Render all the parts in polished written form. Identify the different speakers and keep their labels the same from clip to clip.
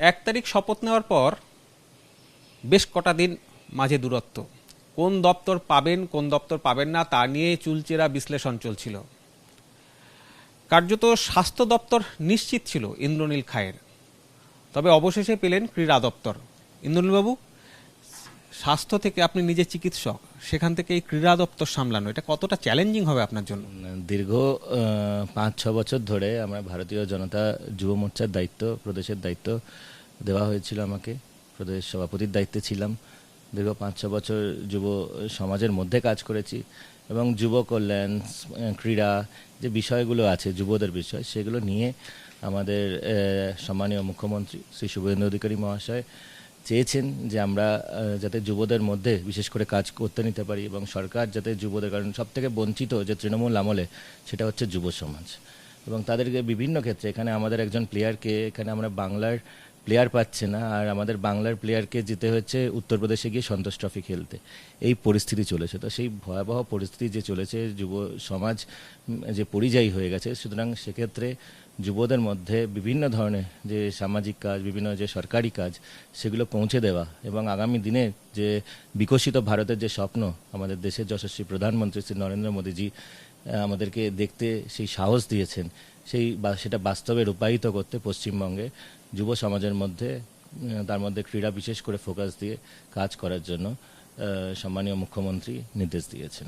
Speaker 1: 1 তারিখ শপথ নেওয়ার পর বেশ কটা দিন মাঝে দূরত্ব, কোন দপ্তর পাবেন কোন দপ্তর পাবেন না তা নিয়ে চুলচেরা বিশ্লেষণ চলছিল। কার্যত স্বাস্থ্য দপ্তর নিশ্চিত ছিল ইন্দ্রনীল খায়ের, তবে অবশেষে পেলেন ক্রীড়া দপ্তর। ইন্দ্রনীলবাবু, স্বাস্থ্য থেকে আপনি নিজে চিকিৎসক, সেখান থেকে এই ক্রীড়া দপ্তর সামলানো এটা কতটা চ্যালেঞ্জিং হবে আপনার জন্য?
Speaker 2: দীর্ঘ 5-6 বছর ধরে আমরা ভারতীয় জনতা যুব মোর্চার দায়িত্ব, প্রদেশের দায়িত্ব দেওয়া হয়েছিল আমাকে। প্রদেশ সভাপতির দায়িত্বে ছিলাম। দীর্ঘ 5-6 বছর যুব সমাজের মধ্যে কাজ করেছি এবং যুব কল্যাণ, ক্রীড়া যে বিষয়গুলো আছে, যুবদের বিষয়, সেগুলো নিয়ে আমাদের সম্মানীয় মুখ্যমন্ত্রী শ্রী শুভেন্দু অধিকারী মহাশয় চেয়েছেন যে আমরা যাতে যুবদের মধ্যে বিশেষ করে কাজ করতে নিতে পারি এবং সরকার যাতে যুবদের, কারণ সবথেকে বঞ্চিত যে তৃণমূল আমলে সেটা হচ্ছে যুব সমাজ, এবং তাদেরকে বিভিন্ন ক্ষেত্রে, এখানে আমাদের একজন প্লেয়ারকে, এখানে আমরা বাংলার প্লেয়ার পাচ্ছে না, আর আমাদের বাংলার প্লেয়ারকে যেতে হচ্ছে উত্তরপ্রদেশে গিয়ে সন্তোষ ট্রফি খেলতে। এই পরিস্থিতি চলেছে। তো সেই ভয়াবহ পরিস্থিতি যে চলেছে, যুব সমাজ যে পরিযায়ী হয়ে গেছে, সুতরাং সেক্ষেত্রে যুবদের মধ্যে বিভিন্ন ধরনের যে সামাজিক কাজ, বিভিন্ন যে সরকারি কাজ, সেগুলো পৌঁছে দেওয়া এবং আগামী দিনে যে বিকশিত ভারতের যে স্বপ্ন আমাদের দেশের যশস্বী প্রধানমন্ত্রী শ্রী নরেন্দ্র মোদীজি আমাদেরকে দেখতে সেই সাহস দিয়েছেন, সেটা বাস্তবে রূপায়িত করতে পশ্চিমবঙ্গে যুব সমাজের মধ্যে, তার মধ্যে ক্রীড়া বিশেষ করে ফোকাস দিয়ে কাজ করার জন্য সম্মানীয় মুখ্যমন্ত্রী নির্দেশ দিয়েছেন।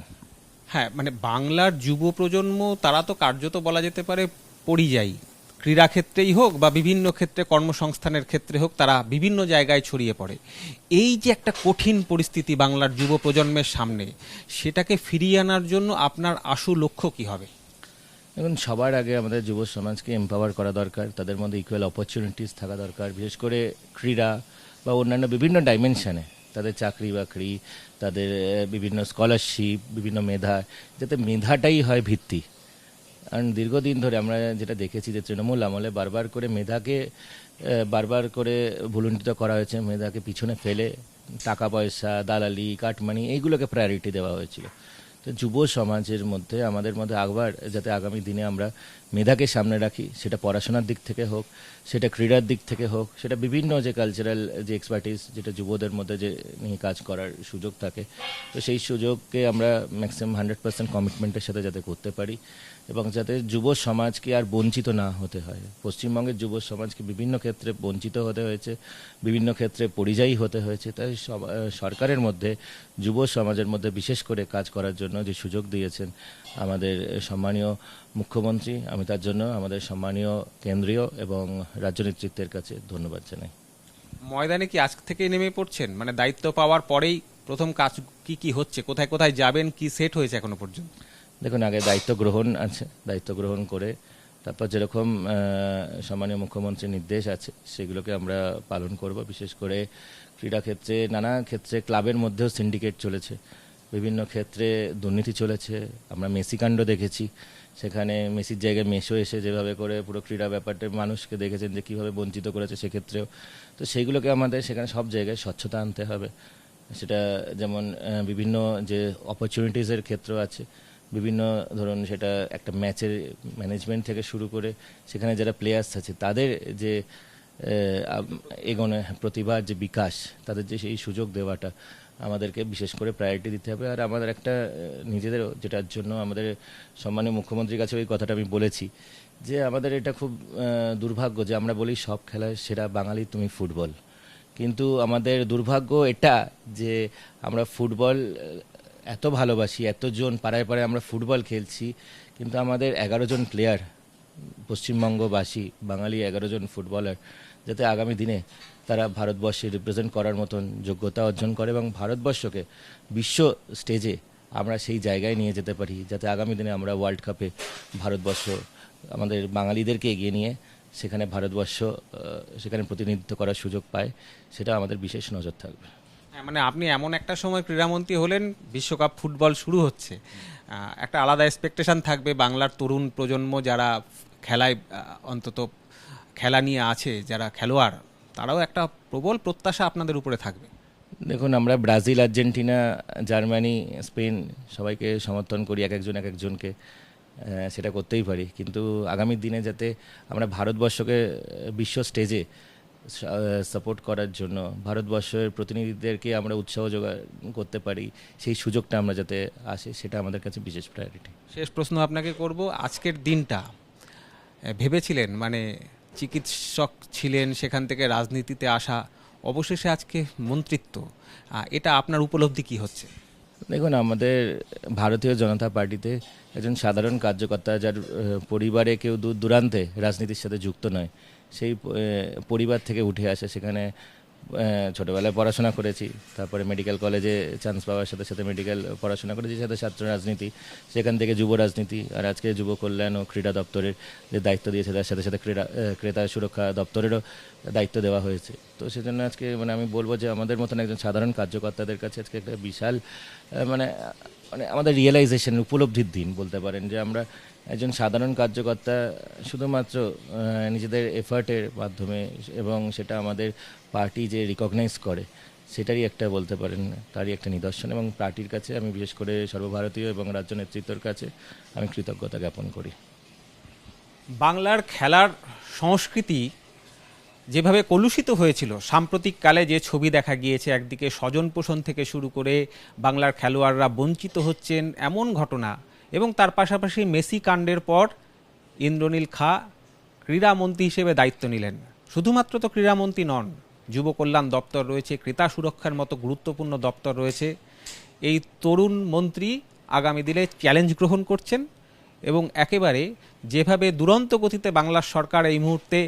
Speaker 1: হ্যাঁ, মানে বাংলার যুব প্রজন্ম তারা তো কার্যত বলা যেতে পারে পরিযায়ী, ক্রীড়া ক্ষেত্রেই হোক বা বিভিন্ন ক্ষেত্রে কর্মসংস্থানের ক্ষেত্রে হোক, তারা বিভিন্ন জায়গায় ছড়িয়ে পড়ে। এই যে একটা কঠিন পরিস্থিতি বাংলার যুব প্রজন্মের সামনে, সেটাকে ফিরিয়ে আনার জন্য আপনার আশু লক্ষ্য কি হবে?
Speaker 2: এখন সবার আগে আমাদের যুব সমাজকে এম্পাওয়ার করা দরকার, তাদের মধ্যে ইকুয়াল অপরচুনিটিস থাকা দরকার, বিশেষ করে ক্রীড়া বা অন্যান্য বিভিন্ন ডাইমেনশনে তাদের চাকরি বাকরি, তাদের বিভিন্ন স্কলারশিপ, বিভিন্ন মেধা, যাতে মেধাটাই হয় ভিত্তি। কারণ দীর্ঘদিন ধরে আমরা যেটা দেখেছি যে তৃণমূল আমলে বারবার করে মেধাকে বারবার করে ভুলুণ্ঠিত করা হয়েছে, মেধাকে পিছনে ফেলে টাকা পয়সা, দালালি, কাটমানি এইগুলোকে প্রায়োরিটি দেওয়া হয়েছিল। তো যুব সমাজের মধ্যে, আমাদের মধ্যে আবার যাতে আগামী দিনে আমরা মেধাকে সামনে রাখি, সেটা পড়াশোনার দিক থেকে হোক, সেটা ক্রীড়ার দিক থেকে হোক, সেটা বিভিন্ন যে কালচারাল যে এক্সপার্টিস যেটা যুবদের মধ্যে যে নিয়ে কাজ করার সুযোগ থাকে, তো সেই সুযোগকে আমরা ম্যাক্সিমাম 100% কমিটমেন্টের সাথে যাতে করতে পারি এবং যাতে যুব সমাজকে আর বঞ্চিত না হতে হয়। পশ্চিমবঙ্গের যুব সমাজকে বিভিন্ন ক্ষেত্রে বঞ্চিত হতে হয়েছে, বিভিন্ন ক্ষেত্রে পরিযায়ী হতে হয়েছে। তাই সরকারের মধ্যে যুব সমাজের মধ্যে বিশেষ করে কাজ করার জন্য যে সুযোগ দিয়েছেন আমাদের সম্মানীয় মুখ্যমন্ত্রী, আমি তার জন্য আমাদের সম্মানীয় কেন্দ্রীয় এবং রাজ্য নেতৃত্বের কাছে ধন্যবাদ জানাই।
Speaker 1: ময়দানে কি আজ থেকেই নেমে পড়ছেন? মানে দায়িত্ব পাওয়ার পরেই প্রথম কাজ কি কি হচ্ছে, কোথায় কোথায় যাবেন, কি সেট হয়েছে এখনো পর্যন্ত?
Speaker 2: দেখুন, আগে দায়িত্ব গ্রহণ আছে, দায়িত্ব গ্রহণ করে তারপর যেরকম সম্মানীয় মুখ্যমন্ত্রীর নির্দেশ আছে সেগুলোকে আমরা পালন করব। বিশেষ করে ক্রীড়াক্ষেত্রে, নানা ক্ষেত্রে ক্লাবের মধ্যেও সিন্ডিকেট চলেছে, বিভিন্ন ক্ষেত্রে দুর্নীতি চলেছে। আমরা মেসি কাণ্ড দেখেছি, সেখানে মেসির জায়গায় মেসো এসে যেভাবে করে পুরো ক্রীড়া ব্যাপারটা মানুষকে দেখেছেন যে কীভাবে বঞ্চিত করেছে সেক্ষেত্রেও। তো সেইগুলোকে আমাদের সেখানে সব জায়গায় স্বচ্ছতা আনতে হবে। সেটা যেমন বিভিন্ন যে অপরচুনিটিসের ক্ষেত্র আছে, বিভিন্ন ধরুন সেটা একটা ম্যাচের ম্যানেজমেন্ট থেকে শুরু করে সেখানে যারা প্লেয়ার্স আছে তাদের যে এগোনো প্রতিভার যে বিকাশ, তাদের যে সেই সুযোগ দেওয়াটা আমাদেরকে বিশেষ করে প্রায়োরিটি দিতে হবে। আর আমাদের একটা নিজেদেরও, যেটার জন্য আমাদের সম্মানীয় মুখ্যমন্ত্রীর কাছে ওই কথাটা আমি বলেছি যে আমাদের এটা খুব দুর্ভাগ্য যে আমরা বলি সব খেলায় সেরা বাঙালি তুমি ফুটবল, কিন্তু আমাদের দুর্ভাগ্য এটা যে আমরা ফুটবল এত ভালোবাসি, এতজন পাড়ায় পাড়ায় আমরা ফুটবল খেলছি, কিন্তু আমাদের 11 জন প্লেয়ার, পশ্চিমবঙ্গবাসী বাঙালি 11 জন ফুটবলার যাতে আগামী দিনে তারা ভারতবর্ষে রিপ্রেজেন্ট করার মতন যোগ্যতা অর্জন করে এবং ভারতবর্ষকে বিশ্ব স্টেজে আমরা সেই জায়গায় নিয়ে যেতে পারি, যাতে আগামী দিনে আমরা ওয়ার্ল্ড কাপে ভারতবর্ষ আমাদের বাঙালিদেরকে এগিয়ে নিয়ে সেখানে ভারতবর্ষ সেখানে প্রতিনিধিত্ব করার সুযোগ পায়, সেটা আমাদের বিশেষ নজর থাকবে।
Speaker 1: মানে আপনি এমন একটা সময় ক্রীড়ামন্ত্রী হলেন, বিশ্বকাপ ফুটবল শুরু হচ্ছে, একটা আলাদা এক্সপেকটেশন থাকবে বাংলার তরুণ প্রজন্ম যারা খেলায় অন্তত খেলা নিয়ে আছে, যারা খেলোয়াড়, তারাও একটা প্রবল প্রত্যাশা আপনাদের উপরে থাকবে।
Speaker 2: দেখুন, আমরা ব্রাজিল, আর্জেন্টিনা, জার্মানি, স্পেন সবাইকে সমর্থন করি, এক একজনকে, সেটা করতেই পারি, কিন্তু আগামী দিনে যাতে আমরা ভারতবর্ষকে বিশ্ব স্টেজে সাপোর্ট করার জন্য, ভারতবর্ষের প্রতিনিধিদেরকে আমরা উৎসাহ যোগাড় করতে পারি, সেই সুযোগটা আমরা যাতে আসে, সেটা আমাদের কাছে বিশেষ প্রায়োরিটি।
Speaker 1: শেষ প্রশ্ন আপনাকে করব, আজকের দিনটা ভেবেছিলেন, মানে চিকিৎসক ছিলেন, সেখান থেকে রাজনীতিতে আসা, অবশেষে আজকে মন্ত্রিত্ব, এটা আপনার উপলব্ধি কি হচ্ছে?
Speaker 2: দেখুন, আমাদের ভারতীয় জনতা পার্টিতে একজন সাধারণ কার্যকর্তা, যার পরিবারে কেউ দূর দূরান্তে রাজনীতির সাথে যুক্ত নয়, সেই পরিবার থেকে উঠে আসে। সেখানে ছোটোবেলায় পড়াশোনা করেছি, তারপরে মেডিকেল কলেজে চান্স পাওয়ার সাথে সাথে মেডিকেল পড়াশোনা করেছি, সাথে ছাত্র রাজনীতি, সেখান থেকে যুব রাজনীতি, আর আজকে যুব কল্যাণ ও ক্রীড়া দপ্তরের যে দায়িত্ব দিয়েছে, তার সাথে সাথে ক্রেতা সুরক্ষা দপ্তরেরও দায়িত্ব দেওয়া হয়েছে। তো সেজন্য আজকে মানে আমি বলবো যে আমাদের মতন একজন সাধারণ কার্যকর্তাদের কাছে আজকে একটা বিশাল মানে মানে আমাদের রিয়েলাইজেশন, উপলব্ধির দিন বলতে পারেন, যে আমরা একজন সাধারণ কার্যকর্তা শুধুমাত্র নিজেদের এফার্টের মাধ্যমে, এবং সেটা আমাদের পার্টি যে রিকগনাইজ করে, সেটারই একটা বলতে পারেন, তারই একটা নিদর্শন। এবং পার্টির কাছে আমি বিশেষ করে সর্বভারতীয় এবং রাজ্য নেতৃত্বের কাছে আমি কৃতজ্ঞতা জ্ঞাপন করি।
Speaker 1: বাংলার খেলার সংস্কৃতি যেভাবে কলুষিত হয়েছিল, সাম্প্রতিককালে যে ছবি দেখা গিয়েছে, একদিকে স্বজন পোষণ থেকে শুরু করে বাংলার খেলোয়াড়রা বঞ্চিত হচ্ছেন এমন ঘটনা, এবং তার পাশাপাশি মেসি কাণ্ডের পর ইন্দ্রনীল খাঁ ক্রীড়ামন্ত্রী হিসেবে দায়িত্ব নিলেন। শুধুমাত্র তো ক্রীড়ামন্ত্রী নন, যুব কল্যাণ দপ্তর রয়েছে, ক্রেতা সুরক্ষার মতো গুরুত্বপূর্ণ দপ্তর রয়েছে। এই তরুণ মন্ত্রী আগামী দিনে চ্যালেঞ্জ গ্রহণ করছেন, এবং একেবারে যেভাবে দুরন্ত গতিতে বাংলার সরকার এই মুহূর্তে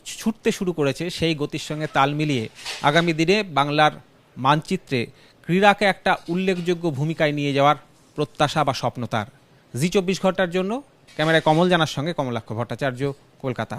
Speaker 1: ছুটতে শুরু করেছে, সেই গতির সঙ্গে তাল মিলিয়ে আগামী দিনে বাংলার মানচিত্রে ক্রীড়াকে একটা উল্লেখযোগ্য ভূমিকায় নিয়ে যাওয়ার প্রত্যাশা বা স্বপ্ন তার। জি 24 ঘন্টার জন্য ক্যামেরায় কমল জানার সঙ্গে কমলাক্ষ ভট্টাচার্য, কলকাতা।